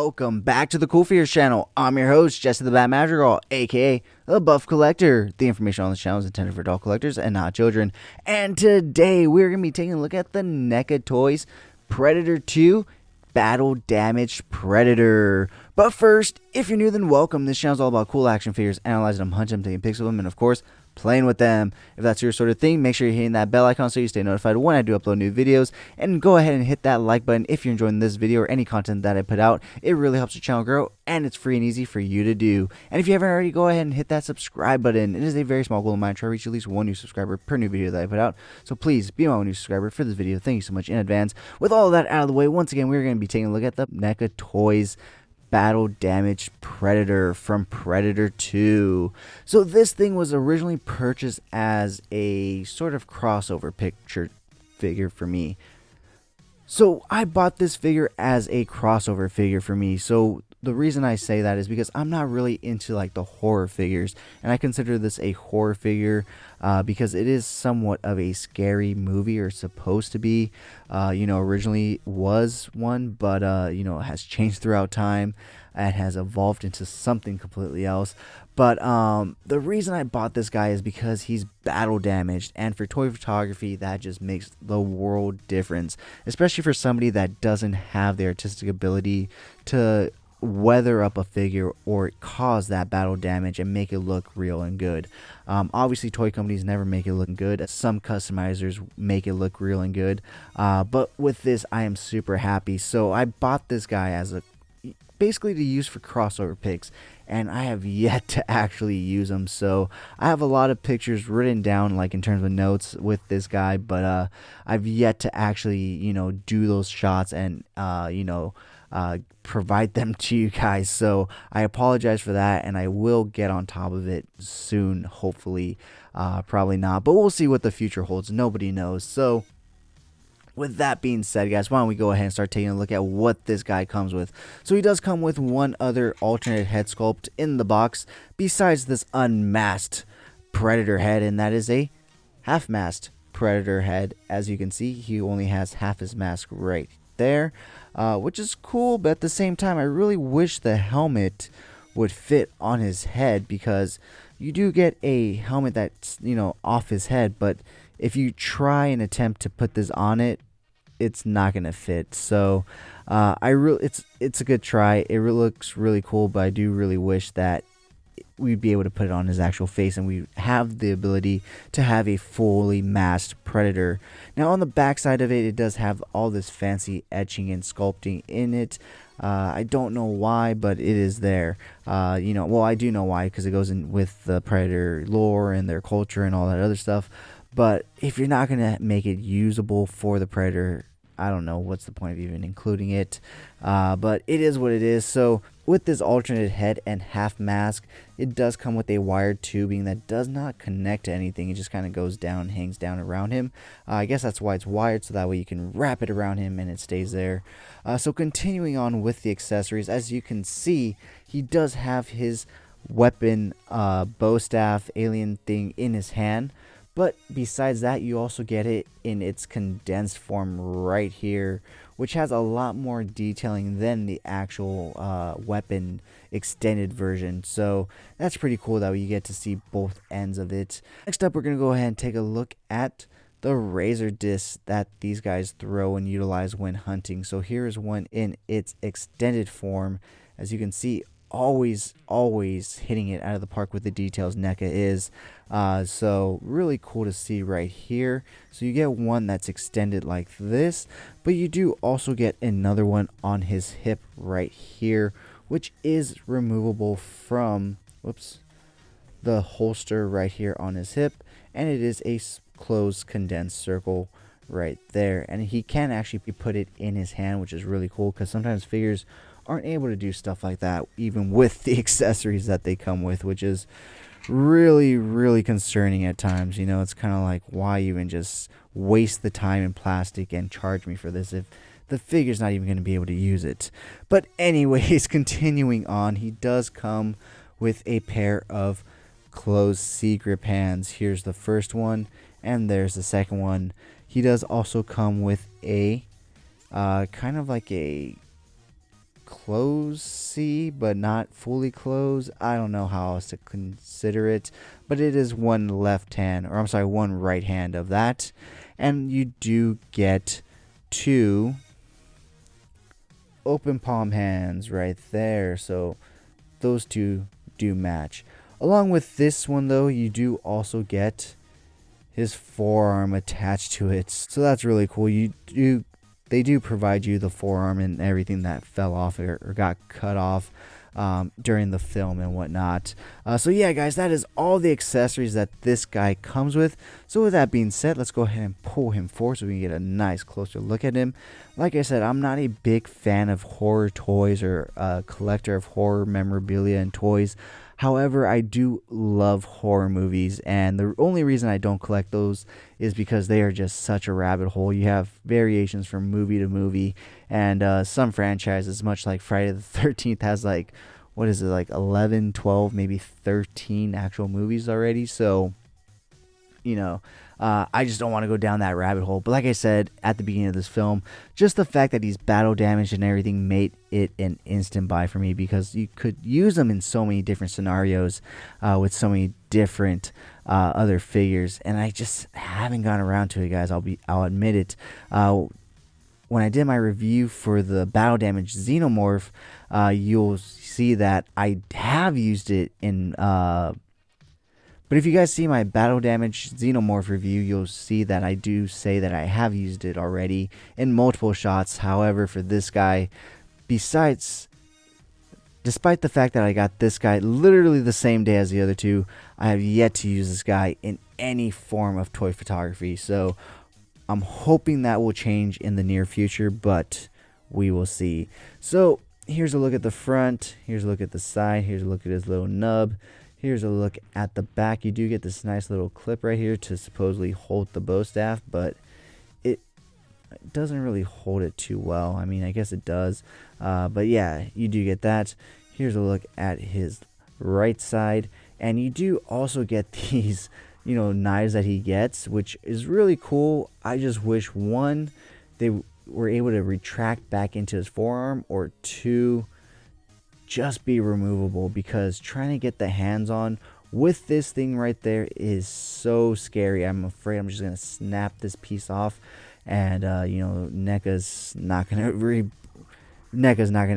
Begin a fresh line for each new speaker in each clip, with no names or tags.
welcome back to the CoolFigurez channel. I'm your host, Jesse the Bat Madrigal, aka the Buff Collector. The information on this channel is intended for adult collectors and not children. And today we're going to be taking a look at the NECA Toys Predator 2 Battle Damaged Predator. But first, if you're new, then welcome. This channel is all about cool action figures, analyzing them, hunting them, taking pics of them, and of course, playing with them. If that's your sort of thing, make sure you're hitting that bell icon so you stay notified when I do upload new videos, and go ahead and hit that like button if you're enjoying this video or any content that I put out. It really helps the channel grow, and it's free and easy for you to do. And if you haven't already, go ahead and hit that subscribe button. It is a very small goal of mine to try to reach at least one new subscriber per new video that I put out, so please be my one new subscriber for this video. Thank you so much in advance. With all of that out of the way, once again, we're going to be taking a look at the NECA Toys Battle Damaged Predator from Predator 2. So this thing was originally purchased as a sort of crossover picture figure for me. So I bought this figure as a crossover figure for me. So the reason I say that is because I'm not really into like the horror figures, and I consider this a horror figure because it is somewhat of a scary movie, or supposed to be. Originally was one, but it has changed throughout time. It has evolved into something completely else. But the reason I bought this guy is because he's battle damaged, and for toy photography, that just makes the world difference, especially for somebody that doesn't have the artistic ability to weather up a figure or cause that battle damage and make it look real and good. Obviously, toy companies never make it look good. Some customizers make it look real and good, but with this, I am super happy. So I bought this guy as basically to use for crossover pics, and I have yet to actually use them. So I have a lot of pictures written down, like in terms of notes with this guy, but I've yet to actually do those shots and provide them to you guys. So I apologize for that, and I will get on top of it soon, hopefully. Probably not, but we'll see what the future holds. Nobody knows. So with that being said, guys, why don't we go ahead and start taking a look at what this guy comes with. So he does come with one other alternate head sculpt in the box besides this unmasked Predator head, and that is a half-masked Predator head. As you can see, he only has half his mask right there, which is cool, but at the same time, I really wish the helmet would fit on his head, because you do get a helmet that's off his head, but if you try and attempt to put this on it, it's not gonna fit. So it's a good try. It really looks really cool, but I do really wish that we'd be able to put it on his actual face, and we have the ability to have a fully masked Predator. Now on the back side of it, it does have all this fancy etching and sculpting in it. I don't know why, but it is there. Well, I do know why, because it goes in with the Predator lore and their culture and all that other stuff. But if you're not going to make it usable for the Predator, I don't know what's the point of even including it. But it is what it is. So with this alternate head and half mask, it does come with a wired tubing that does not connect to anything. It just kind of goes down, hangs down around him. I guess that's why it's wired, so that way you can wrap it around him and it stays there. So continuing on with the accessories, as you can see, he does have his weapon, bow staff, alien thing in his hand. But besides that, you also get it in its condensed form right here, which has a lot more detailing than the actual weapon extended version. So that's pretty cool that you get to see both ends of it. Next up, we're going to go ahead and take a look at the razor discs that these guys throw and utilize when hunting. So here is one in its extended form. As you can see, always hitting it out of the park with the details NECA is. So really cool to see right here. So you get one that's extended like this, but you do also get another one on his hip right here, which is removable from the holster right here on his hip, and it is a closed condensed circle right there, and he can actually put it in his hand, which is really cool, because sometimes figures aren't able to do stuff like that even with the accessories that they come with, which is really concerning at times. It's kind of like, why even just waste the time in plastic and charge me for this if the figure's not even going to be able to use it. But anyways, continuing on, he does come with a pair of closed C-grip hands. Here's the first one, and there's the second one. He does also come with a kind of like a close C, but not fully closed. I don't know how else to consider it, but it is one left hand, or I'm sorry, one right hand of that. And you do get 2 open palm hands right there. So those 2 do match. Along with this one though, you do also get his forearm attached to it. So that's really cool. They do provide you the forearm and everything that fell off or got cut off during the film and whatnot. So yeah, guys, that is all the accessories that this guy comes with. So with that being said, let's go ahead and pull him forward so we can get a nice closer look at him. Like I said, I'm not a big fan of horror toys or a collector of horror memorabilia and toys. However, I do love horror movies, and the only reason I don't collect those is because they are just such a rabbit hole. You have variations from movie to movie, and some franchises, much like Friday the 13th, has like, what is it, like 11, 12, maybe 13 actual movies already. So, you know, I just don't want to go down that rabbit hole. But like I said at the beginning of this film, just the fact that he's battle damaged and everything made it an instant buy for me, because you could use them in so many different scenarios with so many different other figures, and I just haven't gotten around to it, guys. I'll admit it. When I did my review for the battle damaged xenomorph, you'll see that I have used it in but if you guys see my battle damage xenomorph review, you'll see that I do say that I have used it already in multiple shots. However, for this guy, despite the fact that I got this guy literally the same day as the other 2, I have yet to use this guy in any form of toy photography. So I'm hoping that will change in the near future, but we will see. So here's a look at the front. Here's a look at the side. Here's a look at his little nub. Here's a look at the back. You do get this nice little clip right here to supposedly hold the bow staff, but it doesn't really hold it too well. I mean, I guess it does, but yeah, you do get that. Here's a look at his right side, and you do also get these, you know, knives that he gets, which is really cool. I just wish, 1, they were able to retract back into his forearm, or 2, just be removable, because trying to get the hands on with this thing right there is so scary. I'm afraid I'm just gonna snap this piece off, and you know, NECA's not gonna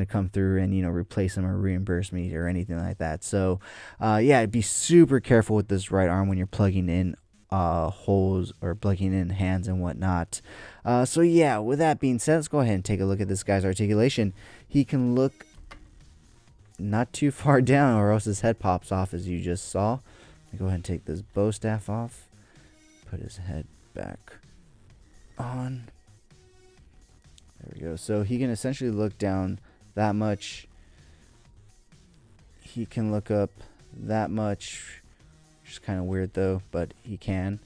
come through and, you know, replace them or reimburse me or anything like that. So yeah, be super careful with this right arm when you're plugging in holes or plugging in hands and whatnot. So yeah, with that being said, let's go ahead and take a look at this guy's articulation. He can look not too far down, or else his head pops off, as you just saw. Go ahead and take this bow staff off, put his head back on. There we go. So he can essentially look down that much. He can look up that much, which is kind of weird though, but he can.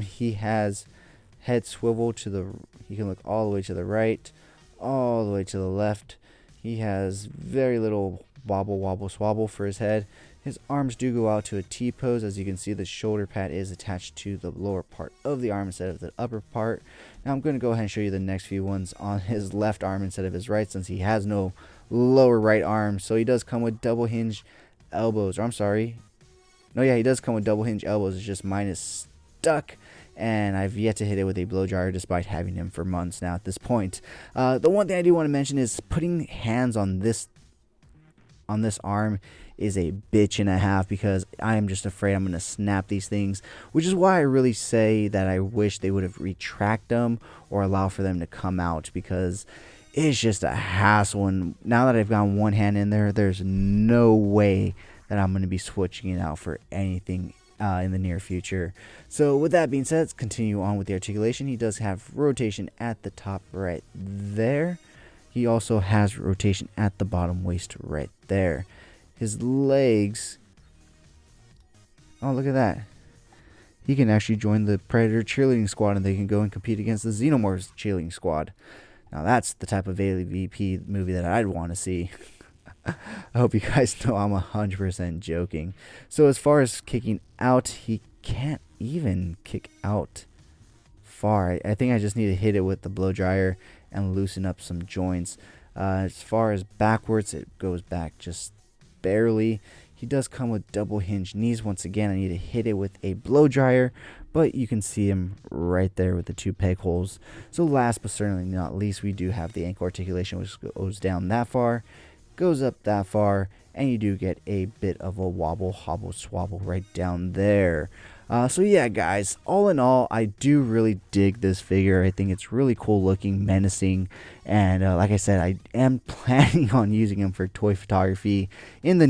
He has head swivel to the, he can look all the way to the right, all the way to the left. He has very little wobble, wobble, swabble for his head. His arms do go out to a T pose. As you can see, the shoulder pad is attached to the lower part of the arm instead of the upper part. Now I'm going to go ahead and show you the next few ones on his left arm instead of his right, since he has no lower right arm. So he does come with double hinge elbows, or I'm sorry. No, yeah, he does come with double hinge elbows. It's just mine is stuck, and I've yet to hit it with a blow dryer despite having him for months now at this point. The one thing I do want to mention is putting hands on this arm is a bitch and a half, because I am just afraid I'm going to snap these things, which is why I really say that I wish they would have retract them or allow for them to come out, because it's just a hassle. And now that I've got one hand in there, there's no way that I'm going to be switching it out for anything in the near future. So with that being said, let's continue on with the articulation. He does have rotation at the top right there. He also has rotation at the bottom waist right there. His legs, oh, look at that. He can actually join the Predator cheerleading squad, and they can go and compete against the Xenomorphs cheerleading squad. Now that's the type of AVP movie that I'd want to see. I hope you guys know I'm 100% joking. So as far as kicking out, he can't even kick out far. I think I just need to hit it with the blow dryer and loosen up some joints. As far as backwards, it goes back just barely. He does come with double hinge knees. Once again, I need to hit it with a blow dryer, but you can see him right there with the 2 peg holes. So last but certainly not least, we do have the ankle articulation, which goes down that far, goes up that far, and you do get a bit of a wobble, hobble, swabble right down there. So yeah, guys, all in all, I do really dig this figure. I think it's really cool looking, menacing, and like I said, I am planning on using him for toy photography in the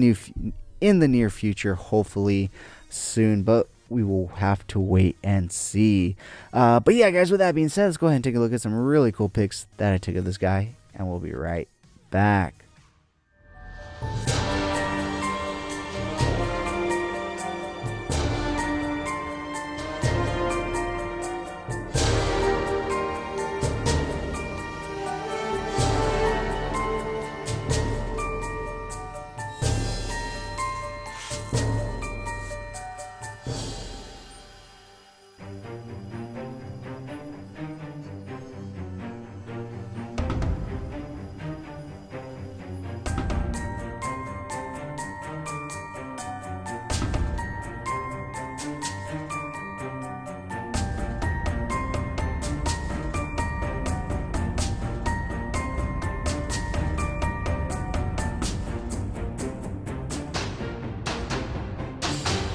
near future, hopefully soon, but we will have to wait and see. But yeah, guys, with that being said, let's go ahead and take a look at some really cool pics that I took of this guy, and we'll be right back.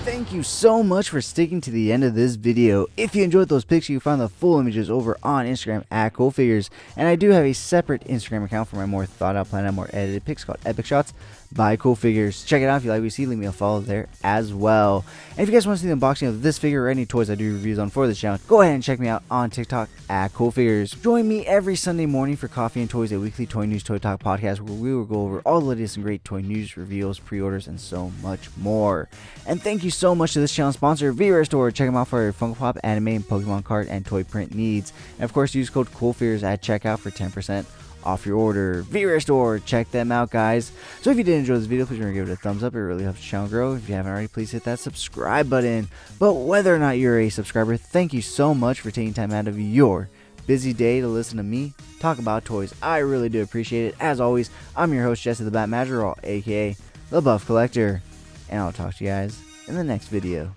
Thank you so much for sticking to the end of this video. If you enjoyed those pics, you can find the full images over on Instagram at CoolFigurez. And I do have a separate Instagram account for my more thought out, planned out, more edited pics called Epic Shots by CoolFigurez. Check it out if you like what you see. Leave me a follow there as well. And if you guys want to see the unboxing of this figure or any toys I do reviews on for this channel, go ahead and check me out on TikTok at CoolFigurez. Join me every Sunday morning for Coffee and Toys, a weekly toy news, toy talk podcast where we will go over all the latest and great toy news, reveals, pre-orders, and so much more. And thank you so much to this channel sponsor, CoolFigurez Store. Check them out for your Funko Pop, anime, and Pokemon card and toy print needs. And of course, use code CoolFigurez at checkout for 10% off your order. CoolFigurez Store, check them out, guys. So if you did enjoy this video, please remember to give it a thumbs up. It really helps the channel grow. If you haven't already, please hit that subscribe button. But whether or not you're a subscriber, thank you so much for taking time out of your busy day to listen to me talk about toys. I really do appreciate it. As always, I'm your host, Jesse the Bat Madrigal, aka the Buff Collector, and I'll talk to you guys in the next video.